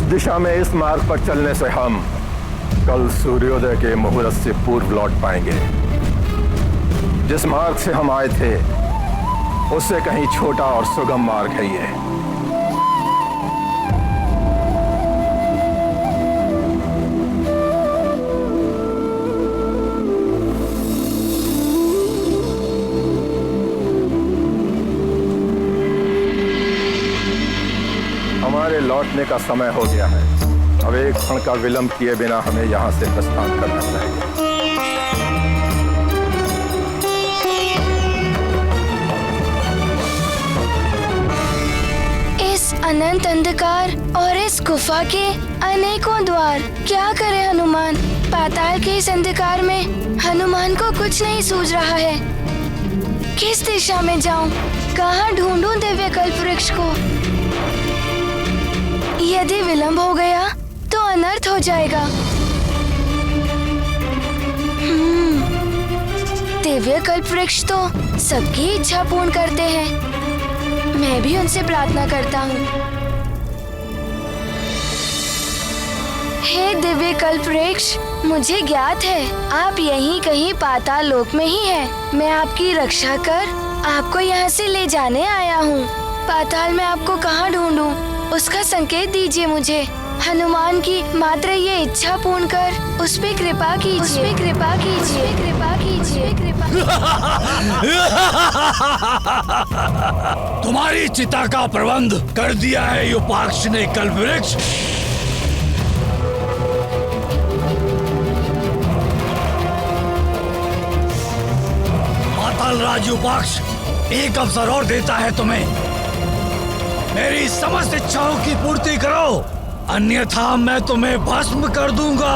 दिशा में इस मार्ग पर चलने से हम कल सूर्योदय के मुहूर्त से पूर्व लौट पाएंगे। जिस मार्ग से हम आए थे उससे कहीं छोटा और सुगम मार्ग है ये। हमारे लौटने का समय हो गया है। अब एक क्षण का विलंब किए बिना हमें यहां से प्रस्थान करना चाहिए। अनंत अंधकार और इस गुफा के अनेकों द्वार, क्या करे हनुमान। पाताल के इस अंधकार में हनुमान को कुछ नहीं सूझ रहा है। किस दिशा में जाऊं, कहाँ ढूंढूं दिव्य कल्प वृक्ष को। यदि विलंब हो गया तो अनर्थ हो जाएगा। दिव्य कल्प वृक्ष तो सबकी इच्छा पूर्ण करते हैं। मैं भी उनसे प्रार्थना करता हूँ। हे दिव्य कल्प वृक्ष, मुझे ज्ञात है आप यहीं कहीं पाताल लोक में ही हैं। मैं आपकी रक्षा कर आपको यहाँ से ले जाने आया हूँ। पाताल में आपको कहाँ ढूंढूं, उसका संकेत दीजिए मुझे। हनुमान की मात्र ये इच्छा पूर्ण कर उस पे कृपा कीजिए, उस पे कृपा कीजिए, कृपा कीजिए, कृपा। तुम्हारी चिता का प्रबंध कर दिया है युपाक्ष ने कल्पवृक्ष। पाताल राज युपाक्ष एक अवसर और देता है तुम्हें। मेरी समस्त इच्छाओं की पूर्ति करो, अन्यथा मैं तुम्हें भस्म कर दूंगा।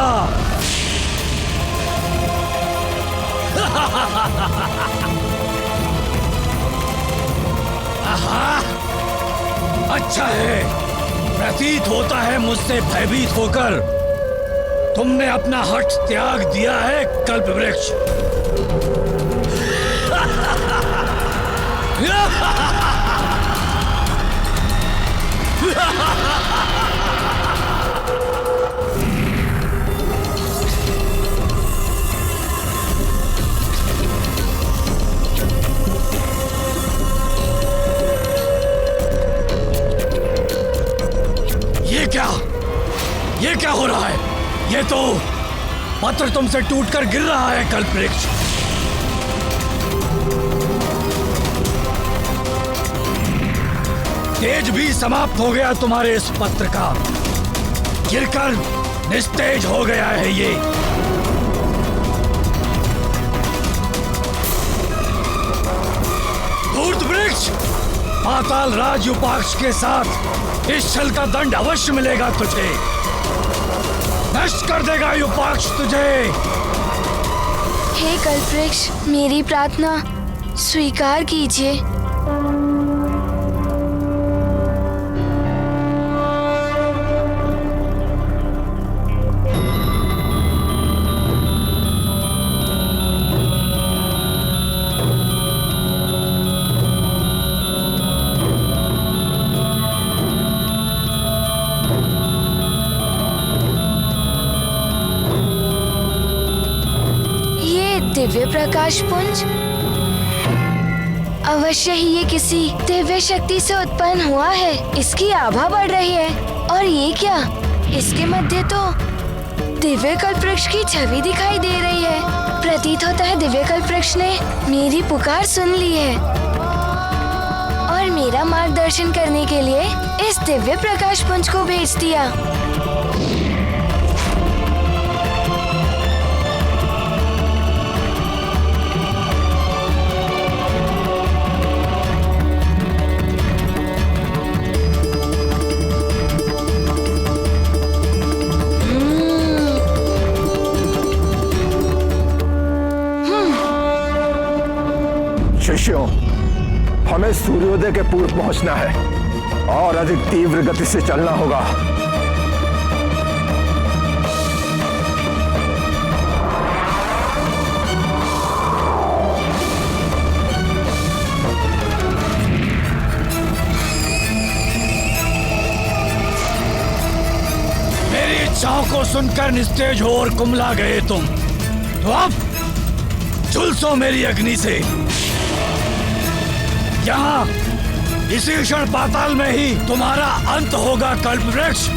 अच्छा है, प्रतीत होता है मुझसे भयभीत होकर तुमने अपना हठ त्याग दिया है कल्पवृक्ष। ये क्या हो रहा है? ये तो पत्र तुमसे टूटकर गिर रहा है कल्पवृक्ष। तेज भी समाप्त हो गया तुम्हारे इस पत्र का, गिरकर निस्तेज हो गया है ये। धूर्त वृक्ष, पाताल राज युपाक्ष के साथ इस छल का दंड अवश्य मिलेगा तुझे। नष्ट कर देगा युपाक्ष तुझे। हे कल्पवृक्ष, मेरी प्रार्थना स्वीकार कीजिए। दिव्य प्रकाश पुंज, अवश्य ही ये किसी दिव्य शक्ति से उत्पन्न हुआ है। इसकी आभा बढ़ रही है। और ये क्या, इसके मध्य तो दिव्य कल्पवृक्ष की छवि दिखाई दे रही है। प्रतीत होता है दिव्य कल्पवृक्ष ने मेरी पुकार सुन ली है और मेरा मार्गदर्शन करने के लिए इस दिव्य प्रकाश पुंज को भेज दिया। शिष्यों, हमें सूर्योदय के पूर्व पहुंचना है और अधिक तीव्र गति से चलना होगा। शिक्षाओं को सुनकर निस्तेज हो और कुमला गए तुम, तो अब झुलसो मेरी अग्नि से। यहाँ इसी क्षण पाताल में ही तुम्हारा अंत होगा कल्पवृक्ष।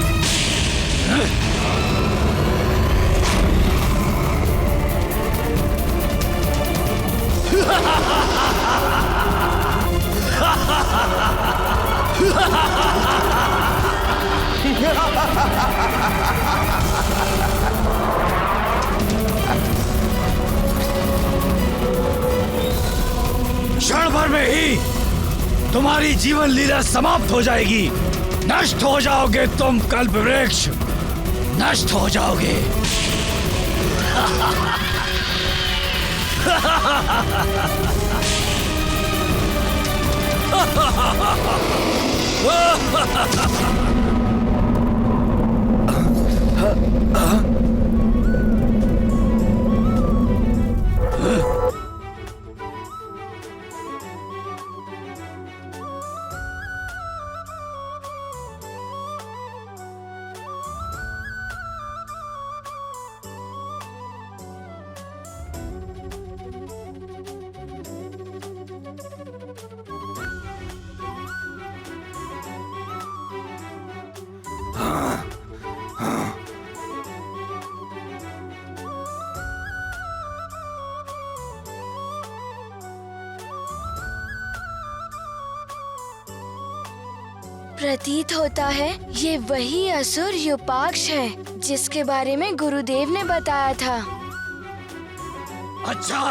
क्षण भर में ही तुम्हारी जीवन लीला समाप्त हो जाएगी। नष्ट हो जाओगे तुम कल्पवृक्ष, नष्ट हो जाओगे। प्रतीत होता है ये वही असुर युपाक्ष है जिसके बारे में गुरुदेव ने बताया था। अच्छा,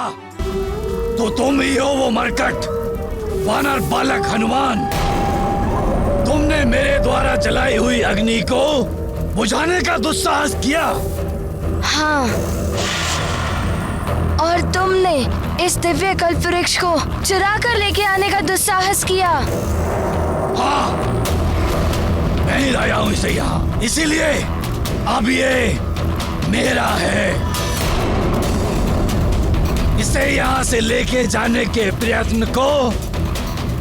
तो तुम ही हो वो मरकट वानर बालक हनुमान। तुमने मेरे द्वारा जलाई हुई अग्नि को बुझाने का दुस्साहस किया। हाँ, और तुमने इस दिव्य कल्पवृक्ष को चुरा कर लेके आने का दुस्साहस किया। हाँ, मैं ही लाया हूँ इसे यहाँ, इसीलिए अब ये मेरा है। इसे यहाँ से लेके जाने के प्रयत्न को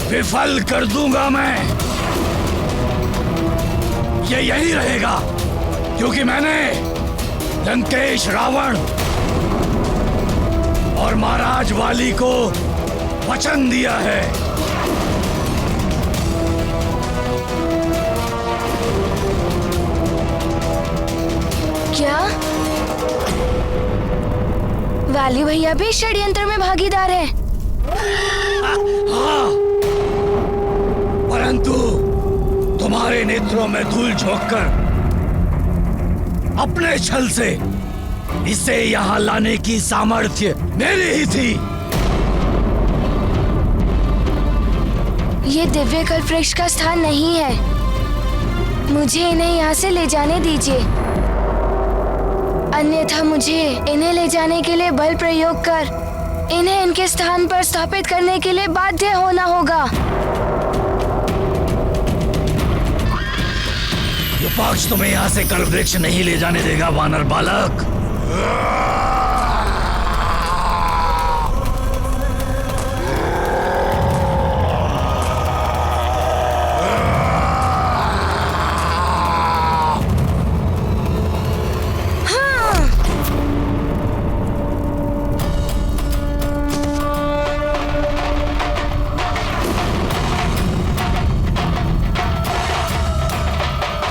विफल कर दूंगा मैं। ये यही रहेगा क्योंकि मैंने लंकेश, रावण और महाराज वाली को वचन दिया है। क्या वाली भैया भी षड्यंत्र में भागीदार है? हाँ, परंतु तुम्हारे नेत्रों में धूल झोंककर अपने छल से इसे यहाँ लाने की सामर्थ्य मेरी ही थी। ये दिव्य कल्पवृक्ष का स्थान नहीं है। मुझे इन्हें यहाँ से ले जाने दीजिए, अन्यथा मुझे इन्हें ले जाने के लिए बल प्रयोग कर इन्हें इनके स्थान पर स्थापित करने के लिए बाध्य होना होगा। युपाक्ष तुम्हें यहाँ से कल्पवृक्ष नहीं ले जाने देगा वानर बालक।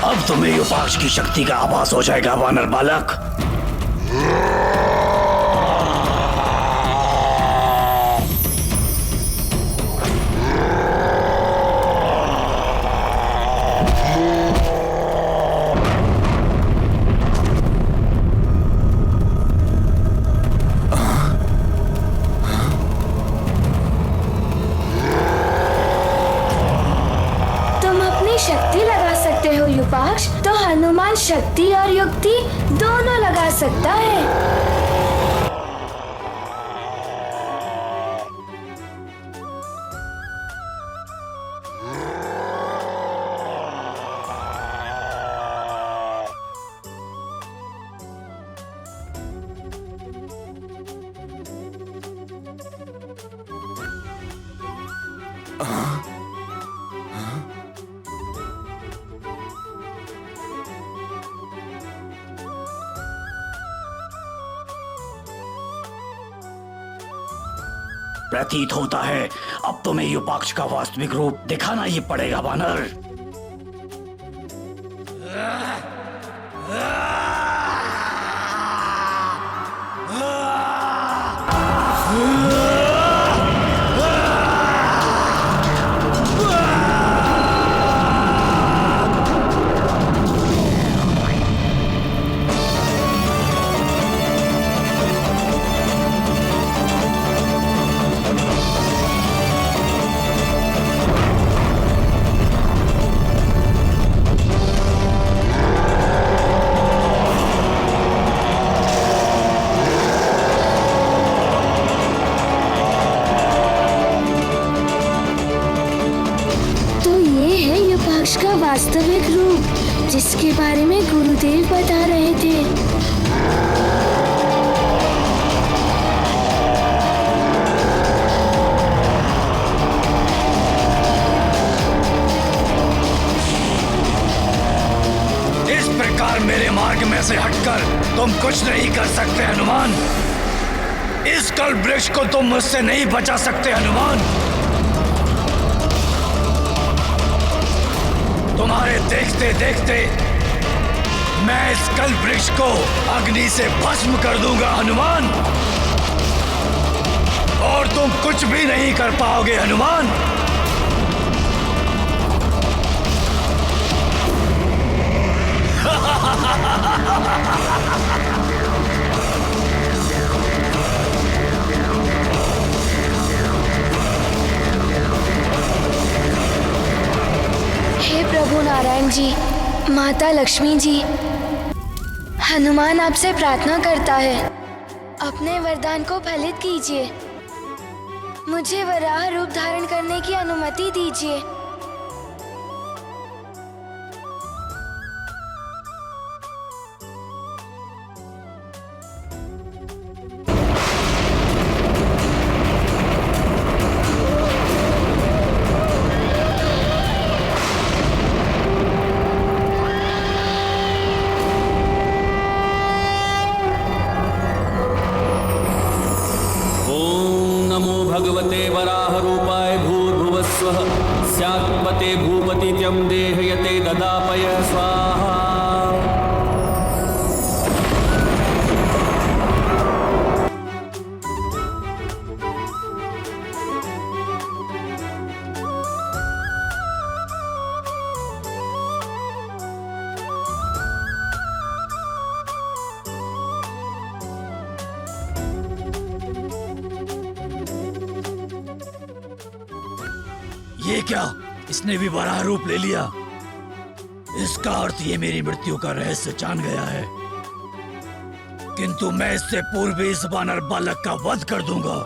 अब तुम्हें युपाक्ष की शक्ति का आभास हो जाएगा वानर बालक। युपाक्ष तो हनुमान शक्ति और युक्ति दोनों लगा सकता है। प्रतीत होता है अब तुम्हें युपाक्ष का वास्तविक रूप दिखाना ही पड़ेगा वानर। का वास्तविक रूप जिसके बारे में गुरुदेव बता रहे थे। इस प्रकार मेरे मार्ग में से हटकर तुम कुछ नहीं कर सकते हनुमान। इस कल्प वृक्ष को तुम मुझसे नहीं बचा सकते हनुमान। तुम्हारे देखते देखते मैं इस कल्प वृक्ष को अग्नि से भस्म कर दूंगा हनुमान, और तुम कुछ भी नहीं कर पाओगे हनुमान। हे प्रभु नारायण जी, माता लक्ष्मी जी, हनुमान आपसे प्रार्थना करता है, अपने वरदान को फलित कीजिए। मुझे वराह रूप धारण करने की अनुमति दीजिए। भगवते वराह रूपाय भूर्भुवस्वः स्यात्पते भूपतित्यं देहयते ददापय स्वाहा। ये क्या, इसने भी वराह रूप ले लिया। इसका अर्थ ये मेरी मृत्यु का रहस्य जान गया है, किंतु मैं इससे पूर्व भी इस वानर बालक का वध कर दूंगा।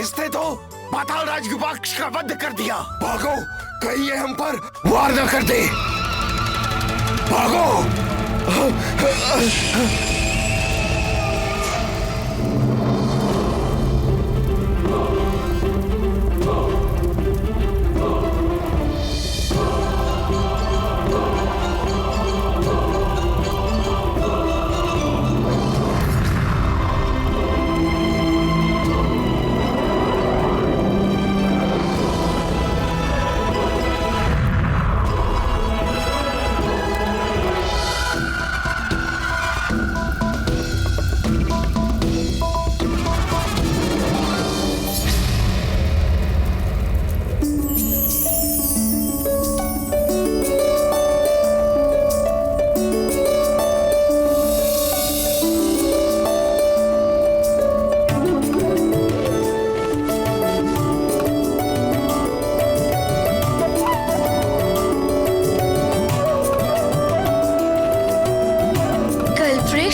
फरिश्ते तो पाताल राज विपक्ष का वध कर दिया। भागो, कहीं ये हम पर वार न कर दे। भागो।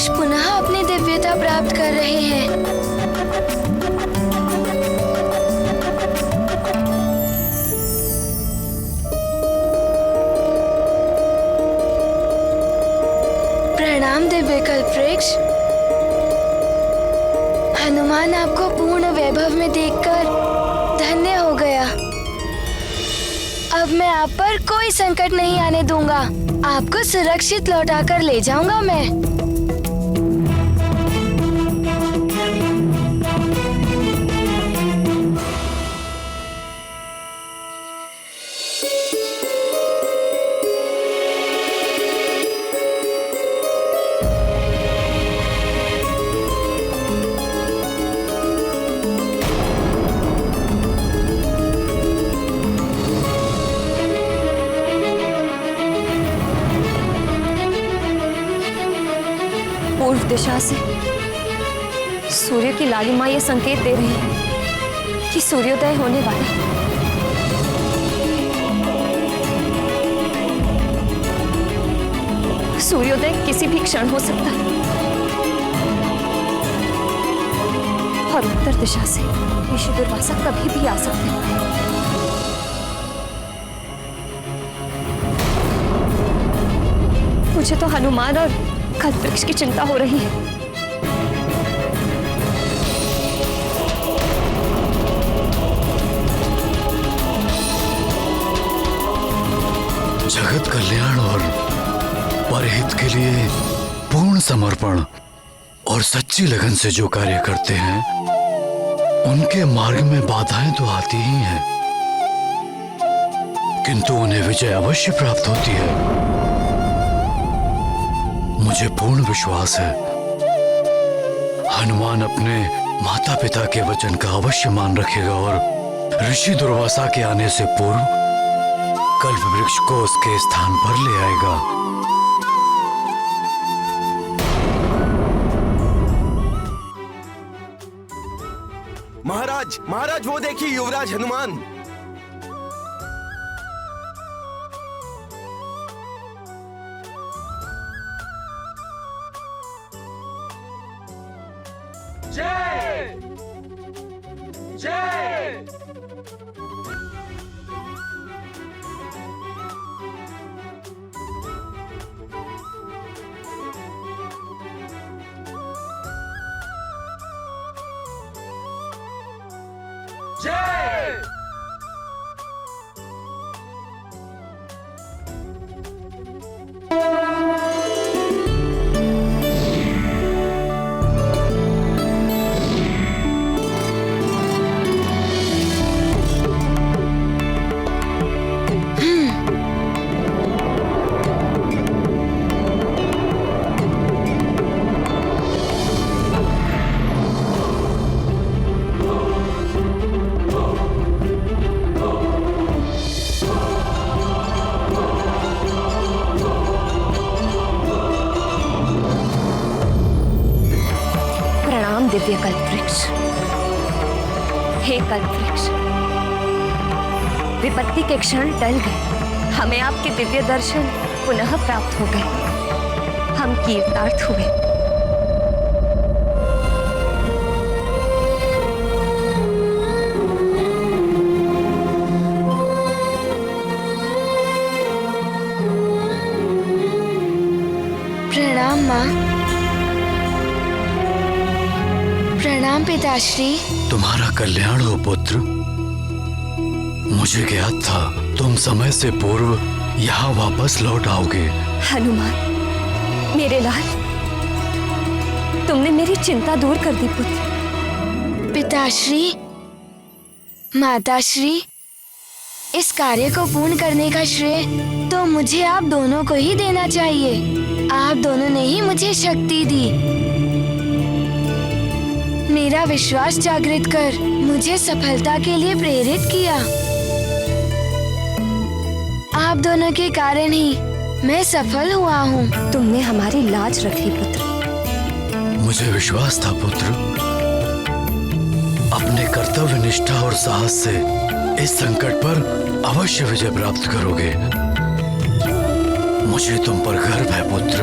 पुनः अपनी दिव्यता प्राप्त कर रहे हैं। प्रणाम दिव्य कल्पवृक्ष। हनुमान आपको पूर्ण वैभव में देखकर धन्य हो गया। अब मैं आप पर कोई संकट नहीं आने दूंगा। आपको सुरक्षित लौटाकर ले जाऊंगा मैं। पूर्व दिशा से सूर्य की लालिमा ये संकेत दे रही है कि सूर्योदय होने वाला है। सूर्योदय किसी भी क्षण हो सकता है। और उत्तर दिशा से ऋषि दुर्वासा कभी भी आ सकते हैं। मुझे तो हनुमान और कल्पवृक्ष की चिंता हो रही है। जगत कल्याण और परहित के लिए पूर्ण समर्पण और सच्ची लगन से जो कार्य करते हैं, उनके मार्ग में बाधाएं तो आती ही हैं, किंतु उन्हें विजय अवश्य प्राप्त होती है। मुझे पूर्ण विश्वास है हनुमान अपने माता पिता के वचन का अवश्य मान रखेगा और ऋषि दुर्वासा के आने से पूर्व कल्पवृक्ष को उसके स्थान पर ले आएगा। महाराज, महाराज वो देखिए युवराज हनुमान। जय जय जय। दिव्य कल्पवृक्ष। हे कल्पवृक्ष, विपत्ति के क्षण टल गए, हमें आपके दिव्य दर्शन पुनः प्राप्त हो गए, हम कीर्तार्थ हुए। प्रणाम माँ। प्रणाम पिताश्री। तुम्हारा कल्याण हो पुत्र। मुझे ज्ञात था तुम समय से पूर्व यहाँ वापस लौट आओगे। हनुमान, मेरे लाल, तुमने मेरी चिंता दूर कर दी पुत्र। पिताश्री, माताश्री, इस कार्य को पूर्ण करने का श्रेय तो मुझे आप दोनों को ही देना चाहिए। आप दोनों ने ही मुझे शक्ति दी, मेरा विश्वास जागृत कर मुझे सफलता के लिए प्रेरित किया। आप दोनों के कारण ही मैं सफल हुआ हूँ। तुमने हमारी लाज रख ली पुत्र। मुझे विश्वास था पुत्र, अपने कर्तव्य निष्ठा और साहस से इस संकट पर अवश्य विजय प्राप्त करोगे। मुझे तुम पर गर्व है पुत्र।